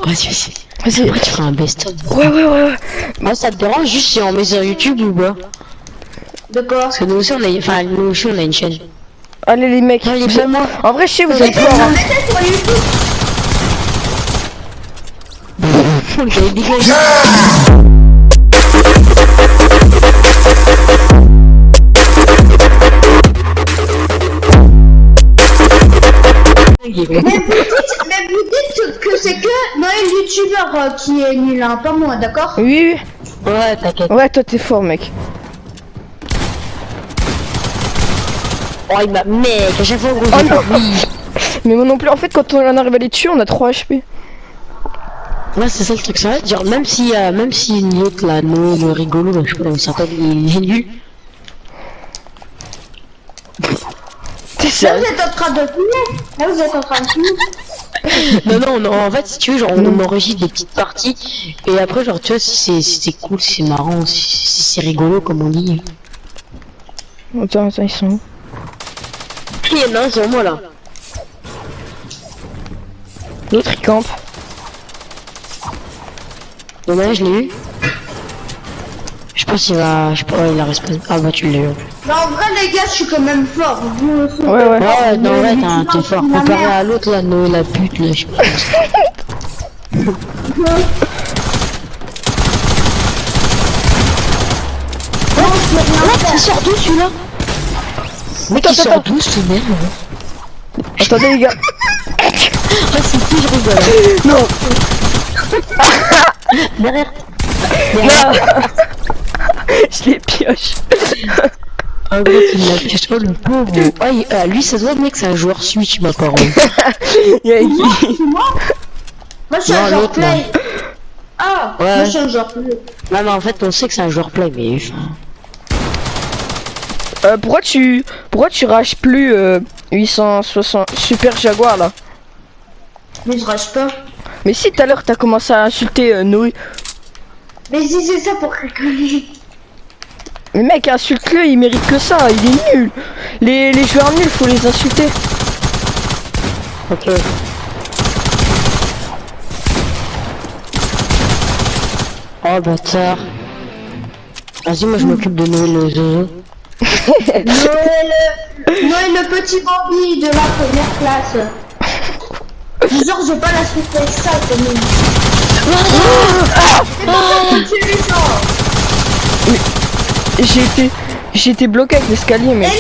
Vas-y. Vas-y. Après, tu feras un best-of. Ouais. Moi, ça te dérange juste si on met sur YouTube ou pas? D'accord. Parce que nous aussi, on a une chaîne. Allez les mecs. Allez, Vous êtes- fais-moi. En vrai, je sais, vous Mais êtes forts. Hein. mettez sur YouTube. On t'avait dégagé. Mais vous dites que c'est que Noël youtubeur qui est nul, hein, pas moi, d'accord? Oui. Ouais, t'inquiète. Ouais, toi t'es fort, mec. Oh, il m'a. Mec, à chaque fois, gros, Oh j'ai non. pas oui. Mais moi non plus. En fait, quand on arrive à les tuer, on a 3 HP. Ouais, c'est ça le truc, c'est vrai. Genre, même si l'autre là, le rigolo, là, je sais pas comment il s'appelle, il est nul. T'es Là, sérieux? vous êtes en train de fumer. Là, vous êtes en train de fumer. Non, en fait, si tu veux, genre, on enregistre des petites parties, et après, genre, tu vois, si c'est cool, si c'est marrant, si c'est rigolo, comme on dit. Attends, ils sont où? Il y en a un sur moi, là. L'autre il campe. Dommage, je l'ai eu. Je pense qu'il va. Je sais pas, il a respawn. Ah bah, tu l'as eu. Mais en vrai, les gars, je suis quand même fort. Ouais. Ouais, non, ouais, t'es fort. Comparé à l'autre, là, Noé, la pute, là, je sais pas. Il sort d'où celui-là? Mec, il sort d'où ce merde? Attendez les gars. Ah, c'est qui, je rigole. Non. Derrière. Non. Je les pioche. Ah, gros, il l'a pioché. Oh, le pauvre. Ouais, lui, ça se voit, mec, c'est un joueur Switch, ma parole. Y'a qui? Moi, je suis Non, un joueur l'autre, play. Ah, Ouais. moi, je suis un joueur play. Non, mais en fait, on sait que c'est un joueur play, mais. Pourquoi tu rages plus 860 Super Jaguar là? Mais je rage pas. Mais si tout à l'heure t'as commencé à insulter Noé. Mais je disais ça pour rigoler. Mais mec, insulte-le, il mérite que ça, il est nul. Les joueurs nuls, faut les insulter. Ok. Oh, bâtard. Vas-y, moi, je m'occupe de Noé le zozo. Noël, le petit Bambi de la première classe. Genre, je vais pas la suite avec ça, quand même. C'est pas ça que tu les gens. J'ai été bloqué avec l'escalier, Et mec.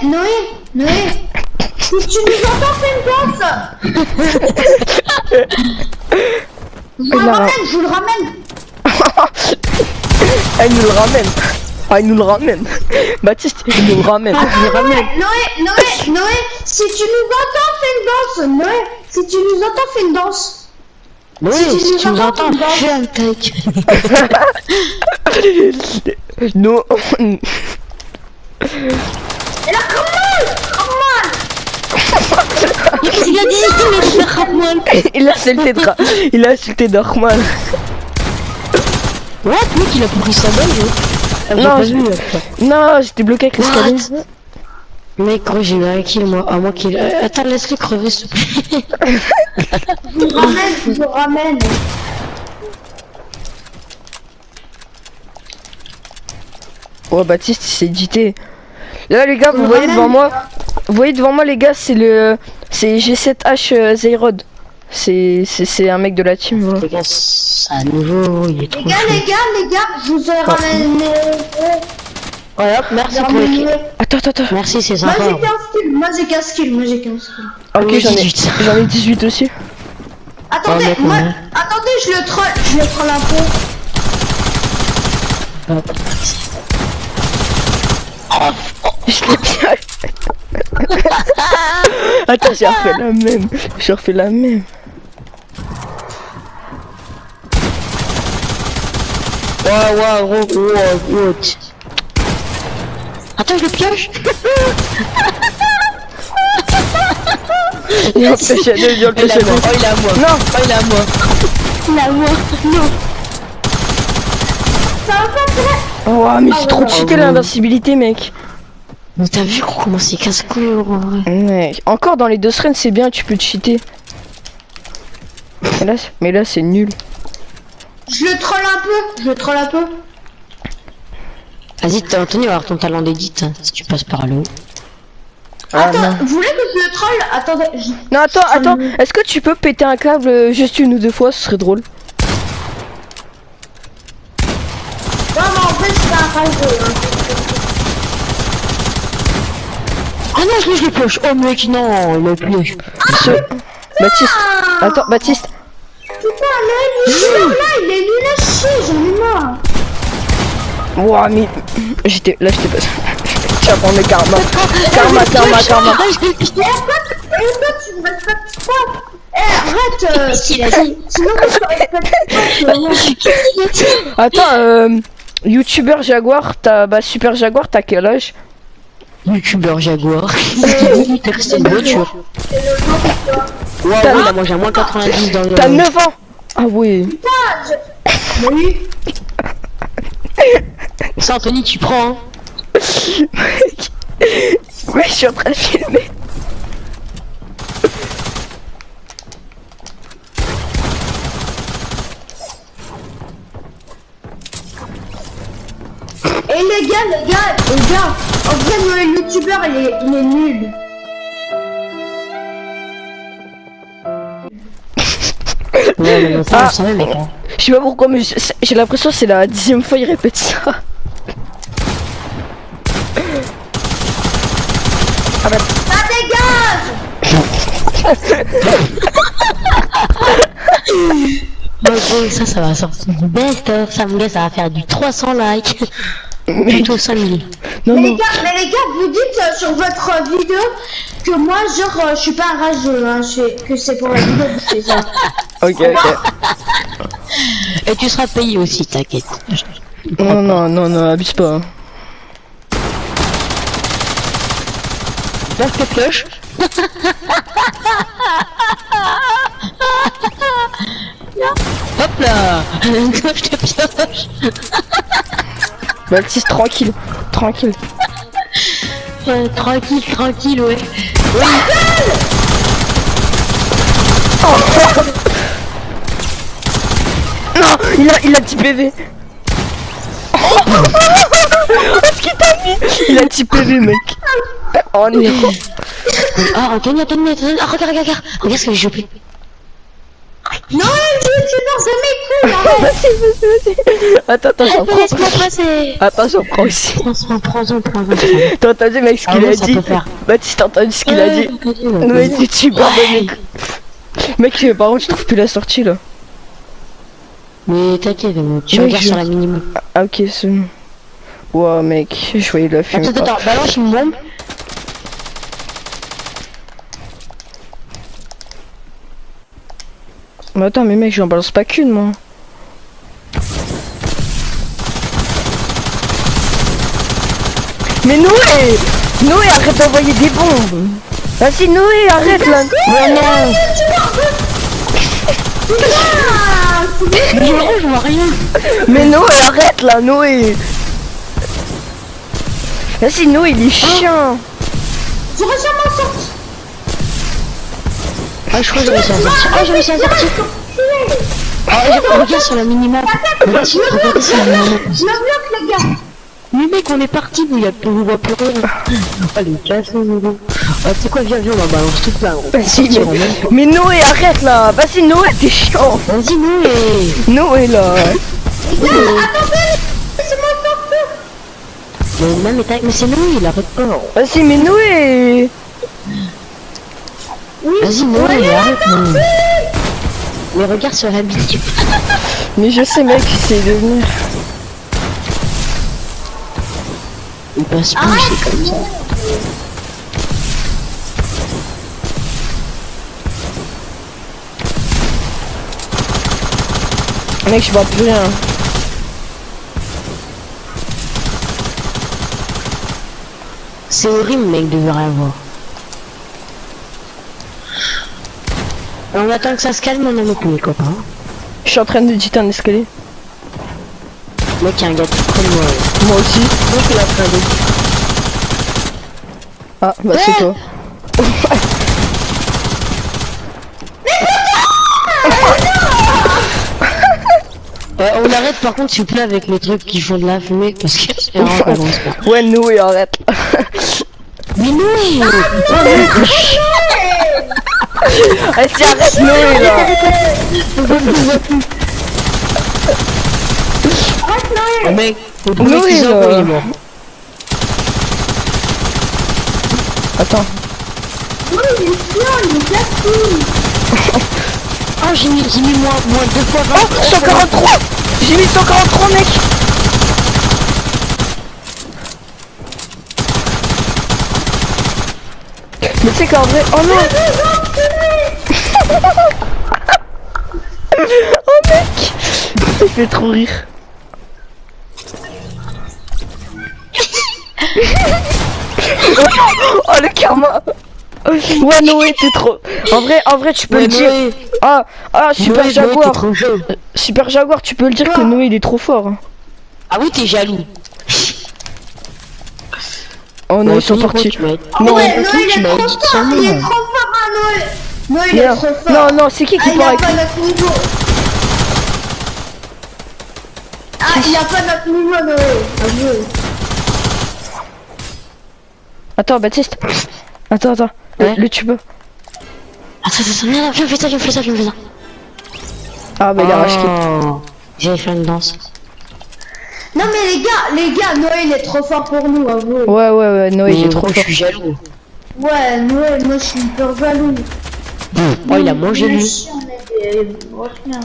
Noé, si tu nous entends, fais une danse. Je vous le ramène. Elle nous le ramène. Ah, il nous le ramène. Baptiste, il nous le ramène. Noé, si tu nous entends, fais une danse. Noé, si tu nous entends, fais une danse. Noé, si tu nous entends, fais un take. Non. Et là, comment Il a dit, mais c'est Rahman. Il a insulté Darkman. What, mec, il a pris sa balle, Non, j'étais bloqué avec l'escalier. Mec, gros, j'ai eu un kill, moi. À moi qu'il. Attends, laisse-le crever, s'il te plaît. Je vous ramène. Oh, Baptiste, il s'est édité. Là, les gars, vous voyez devant moi. Vous voyez devant moi, les gars, c'est G7H Zayrod. C'est un mec de la team, voilà. Les gars, c'est un nouveau, il est trop chaud. Les gars, je vous ai ramené. Ouais, hop, merci pour les kills. Attends. Merci, c'est Moi sympa. j'ai 15 kills. Ok, Oui, j'en 18. ai 18 aussi. Attendez, mec, ouais. attendez, je le troll un peu. Je l'ai bien. Attends, j'ai refait la même. Wow, what? Attends, je le pioche. Il a empêché de dire que c'est bon. Oh, il est à moi. Non, Il est à moi. Il est à moi. Non. Ça va pas vrai. oh, mais c'est trop ouais. cheaté l'invincibilité, mec. Mais t'as vu comment c'est casse-couille, en vrai. Mec, encore dans les 2 semaines, c'est bien, tu peux te cheater. Mais là c'est nul. Je le troll un peu, je le troll un peu. Vas-y, Anthony, va avoir ton talent d'édit hein, si tu passes par là. Ah, Attends, non. vous voulez que je le troll? Attendez, Non, attends, est-ce que tu peux péter un câble juste une ou deux fois, ce serait drôle. Non, mais en fait, c'est pas un rageux. Hein. Ah non, je le pioche. Oh mec, non, il a pioche. Baptiste, attends, Baptiste. Putain, là, il est nul à chier, j'en ai marre. Ouah, mais j'étais pas. Tiens, prends le karma. Karma. Eh, toi, tu me respectes pas. Eh, arrête. Sinon, je te respecte pas. Attends, youtubeur Jaguar, Super Jaguar, t'as quel âge? Youtubeur Jaguar. C'est une voiture. Wow, il a mangé à moins 90 dans le... T'as 9 ans. Ah oui. Oui. Ça, Anthony, tu prends, hein. Ouais, je suis en train de filmer. Et les gars, en vrai, le youtubeur, il est nul. Ouais, mais ça, on savait, mec. Hein. Je sais pas pourquoi, mais j'ai l'impression que c'est la 10e fois il répète ça. Ah bah. Ça dégage. Bon, ça va sortir du best-of. Ça va faire du 300 likes. Plutôt 5000. Non, mais non. les gars, vous dites sur votre vidéo que moi, genre, je suis pas un rageux, hein, que c'est pour la vidéo, c'est ça. Ok. Et tu seras payé aussi, t'inquiète. Non, abuse pas. Hein. Lâche tes cloches. Hop là. Je te pioche. Baptiste, tranquille. Tranquille, ouais. Non, il a 10 PV. Qu'est-ce qu'il t'a mis? Il a 10 PV, mec. Oh non. Ah, Anthony, ah, regarde ce que j'ai chopé. Non, le youtubeur, ça m'écoute, arrête. Vas-y. Attends, j'en prends. Laisse-moi passer. Attends, j'en prends aussi. Prends-en. T'as entendu, mec, ce qu'il a ça dit? peut faire. Baptiste, t'as entendu ce qu'il a dit? Mais youtubeur, mec. Mec, par contre, je trouve plus la sortie, là. Mais t'inquiète, tu Oui, regardes sur la minimum. Ah, ok, c'est bon. Ouah, mec, je voyais la fume. Attends, balance une bombe. Mais attends, mais mec, j'en balance pas qu'une, moi. Mais Noé, arrête d'envoyer des bombes. Vas-y, Noé, arrête, là. Ouais, non. Je vois rien. Mais Noé, arrête, là, Noé. Vas-y, Noé, il est chiant. Je ressens ma sortie. Ah, je crois que j'ai réussi à sortir. Ah, j'ai réussi à sortir. Ah, regarde sur la minimap. Regardez sur la minimap. Je me bloque, les gars. Mais mec, on est parti, on voit plus rien. Ah, les casses, ah, tu sais quoi, viens, on va balancer tout là. Vas-y, mais Noé, arrête, là. Vas-y, Noé, t'es chiant. Vas-y, Noé. Noé, là. Les gars, attendez, laissez-moi sortir. Mais c'est Noé, il arrête pas. Vas-y, mais Noé. Vas-y, Noé, arrête, Noé. Mais regarde sur la bite. Mais je sais, mec, c'est de venir. Il passe plus, c'est comme ça. Mec, je vois plus rien. C'est horrible, mec, de rien voir. On attend que ça se calme, on en met les copains. Je suis en train de digiter un escalier. Mec, il y a un gars tout près de moi. Moi aussi. Donc il a plein de... Ah, bah c'est toi. Oh non. On arrête par contre s'il vous plaît avec les trucs qui font de la fumée parce que c'est vraiment pas bon. Ouais, Noé, arrête. Mais non. Vas-y, arrête Noé là. Oh mec, le Noé, premier qui sort, là. il est mort. Attends. Oui, il est chiant, il est casse-couille. Oh j'ai mis moins 2 fois 20. Oh, 143. J'ai mis 143, mec. Mais tu sais qu'en vrai... Oh non. Oh mec. Ça fait trop rire. Oh le karma. Ouais Noé, t'es trop... En vrai tu peux Ouais, le dire. Noé. Ah Super Noé, Jaguar. t'es trop jeune. Super Jaguar, tu peux le dire que Noé il est trop fort. Hein. Ah oui t'es jaloux. Oh non, Ouais, ils sont Anthony, partis. pourquoi Non, Ouais, Anthony, Noé, tu il m'as est trop dit fort, son il est nom. trop fort, hein, Noé. Noé, il est non, trop fort. non, non, c'est qui Ah, parle il a avec... pas notre niveau. Ah, il a pas notre niveau, Noé. Avouez. Attends, Baptiste. Attends. Ouais. Le tube. Attends, viens, fais ça. Ah bah il a racheté. Oh, j'ai fait une danse. Non, mais les gars, Noé, il est trop fort pour nous, avouez. Ouais, Noé il est trop je fort. suis jaloux. Ouais, Noé, moi, je suis hyper jaloux. Oh il a mangé lui. On est des requins.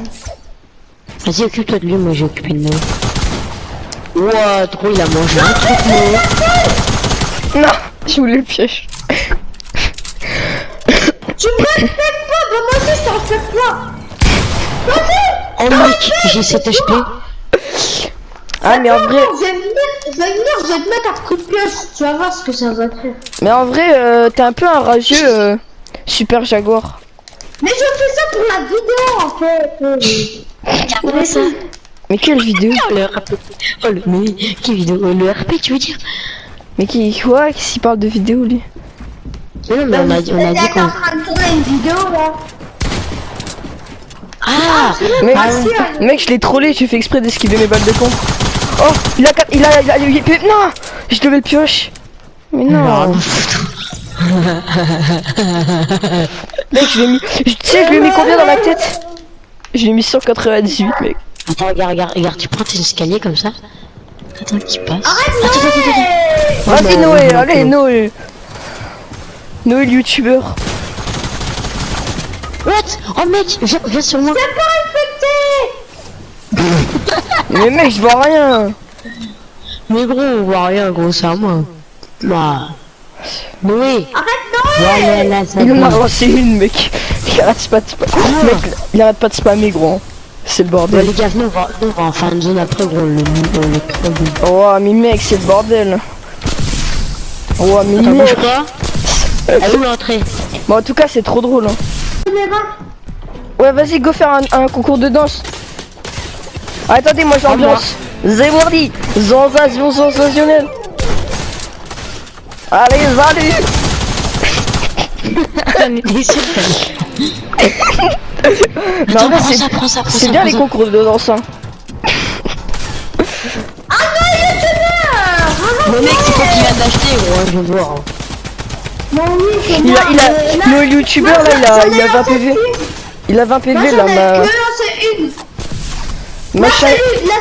Vas-y occupe-toi de lui, moi j'ai occupé de Noé. Ouah trop il a mangé un truc Noé. Non, je voulais le piège. Tu me respectes pas, bah moi aussi, je te respecte pas. Vas-y. Oh mec, j'ai 7 HP. Ah mais en vrai... Je vais te mettre un coup de pioche. Tu vas voir ce que ça va faire. Mais en vrai, t'es un peu un rageux Super Jaguar. Mais je fais ça pour la vidéo, en fait. Regarde ça. Mais quelle vidéo? Oh le RP. Oh le... Mais quelle vidéo? Le RP tu veux dire? Mais qui... Quoi? Qu'est-ce qu'il parle de vidéo lui? Non mais on a dit T'es qu'on... en train de tourner une vidéo, là. Ah Mec, Ah, si, mec, je l'ai trollé, tu fais exprès d'esquiver mes balles de pompe. Oh, il a... Non, je devais le pioche. Mais non. Mec, je l'ai mis... Tu sais, je lui ai mis combien dans la tête? Je l'ai mis 198, mec. Attends, regarde, tu prends tes escaliers comme ça. Attends qu'il passe. Arrête, Vas-y, non, Noé, non, allez, non. Noé. Noé, le youtubeur. What? Oh mec, viens sur moi. C'est pas respecté. Mais mec, je vois rien. Mais gros, on voit rien gros, c'est à moi. Bah... Noé. Arrête, Noé. Voilà, là, ça Il en a va. relancé une, mec. Il arrête pas de spammer. Mec, il arrête pas de spammer, gros. C'est le Bah, bordel. les gars, nous on va en faire une zone après gros, le creux. Oh, mais mec, c'est le bordel. Oh, mais Attends, bouge mec. pas. Elle est où l'entrée? Bon, en tout cas, c'est trop drôle. Hein. Ouais, vas-y, go faire un concours de danse. Ah, attendez, moi j'ai l'ambiance. Zéwardi, sensation sensationnelle. Allez, salut. On était sûr. Mais en vrai, prends ça. c'est bien les concours de danse. Hein. Mon mec, c'est quoi qu'il vient d'acheter gros, je veux voir. Bon, oui, c'est Il moi. a, le youtubeur là, il a 20 PV. Il a 20 PV là, Je ma... vais lancer une. ma Là, chaîne.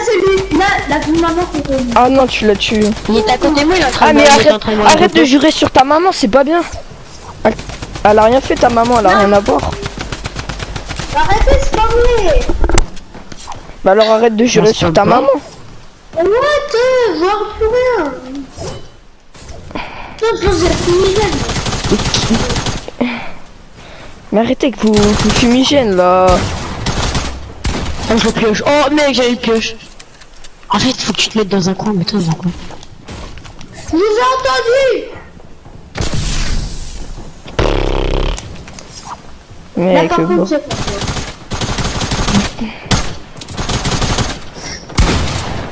c'est lui. Là, la maman, c'est lui. Ah non, tu l'as tué. Il est à côté de moi, il est en train Ah de mais il est en train de manger arrête des de jurer sur ta maman, c'est pas bien. Elle a rien fait ta maman, elle a rien à voir. Arrêtez de parler. Bah alors arrête de jurer Non, sur c'est ta pas. maman. What? Je vois plus rien. Toi, je vous ai fini. Mais arrêtez que vous fumigène là. Oh, je pioche. Oh mec, j'ai eu pioche. En fait, faut que tu te mettes dans un coin, mets-toi dans un coin. Je vous ai entendu. Mec, Là, par bon. contre, c'est pas ça.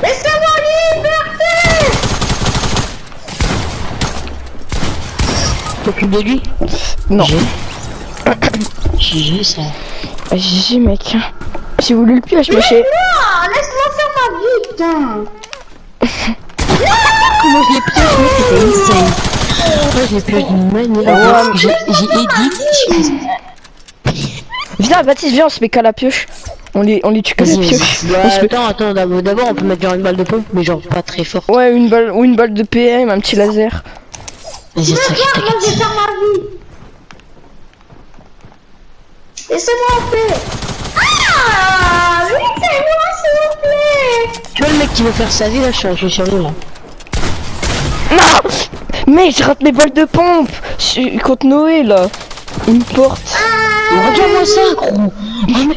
Laissez-moi liberté. T'occupes de lui? Non. GG, ça. GG mec. J'ai voulu le piège, mais j'ai... Non, laisse-moi putain. Comment je l'ai pioche, mec, c'était insane. Moi, je l'ai pioche d'une manière. J'ai edit. Viens, Baptiste, viens, on se met qu'à la pioche. On les tue qu'à la Vas-y, pioche. vas-y. On se met- Attends, d'abord, on peut mettre genre une balle de pompe, mais genre pas très fort. Ouais, une balle de PM, un petit laser. Vas-y, Regarde, moi je vais faire ma vie. Laissez-moi en paix. Ah, laissez-moi s'il vous plaît. Tu vois le mec qui veut faire sa vie là, je suis sur lui là. Non, mec, je rate mes balles de pompe. Contre Noé, là. Il me porte. Regarde-moi ça, gros.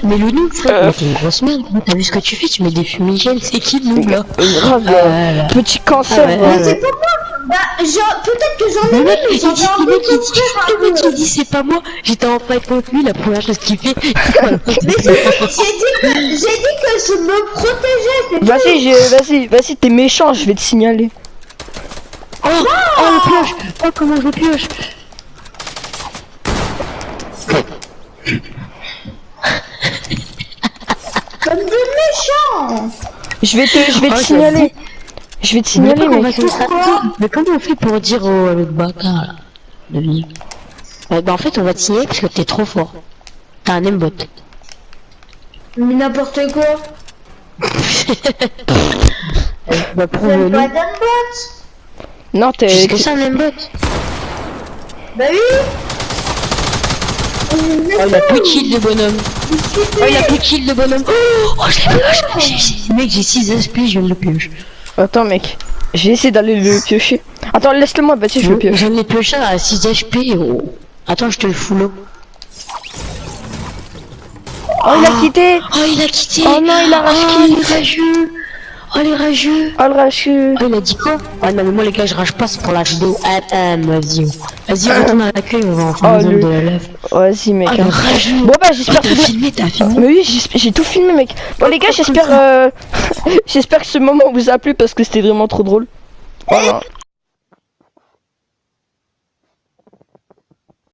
Mais le noob, frère, t'es une grosse merde. T'as vu ce que tu fais? Tu mets des fumigènes, c'est qui le noob là? Grave, Voilà. petit cancer. Ah ouais, ouais. Mais c'est pas moi. Bah, peut-être que j'en ai Le mis, mec, mais j'en ai envie de le mec il dit c'est pas moi, j'étais en fight contre lui, la première chose qu'il fait. Mais j'ai dit que je me protégeais, c'est Vas-y, t'es méchant, je vais te signaler. Oh, le pioche. Oh, comment je le pioche. comme des méchants. Je vais te Oh, signaler. Je vais te signaler, comment on mec. va faire ça? Mais comment on fait pour dire au l'autre bâtard là de venir? Bah en fait on va te signaler parce que t'es trop fort. T'as un aimbot. Mais n'importe quoi. Bah J'aime prouve-le. pas d'unbot. Non, Tu sais que c'est un aimbot. Bah oui. Oh il a plus de kill de bonhomme. Oh il a plus de kill de bonhomme. Oh je l'ai pioche. Mec j'ai 6 SP, je viens de le pioche. Attends, mec. Je vais essayer d'aller le piocher. Attends, laisse-le moi, Baptiste, je le pioche. Je viens de le piocher à 6 HP. Oh. Attends je te le fous là. Oh, il a quitté. Oh il a quitté. Oh non, il a Oh rage-quitte. les rageux. Oh les rageux. Oh, le racheux. Oh il a dit quoi? Ah non mais moi les gars je rage pas, c'est pour la vidéo. Vas-y. Vas-y retourne à l'accueil, on va en faire Oh, une zone le- de la lave. Vas-y, mec. Oh le hein. rageux. Bon, bah, j'espère T'as que... filmé, t'as filmé. Mais oui, j'ai tout filmé, mec. Bon, les gars, j'espère... j'espère que ce moment vous a plu parce que c'était vraiment trop drôle. Voilà.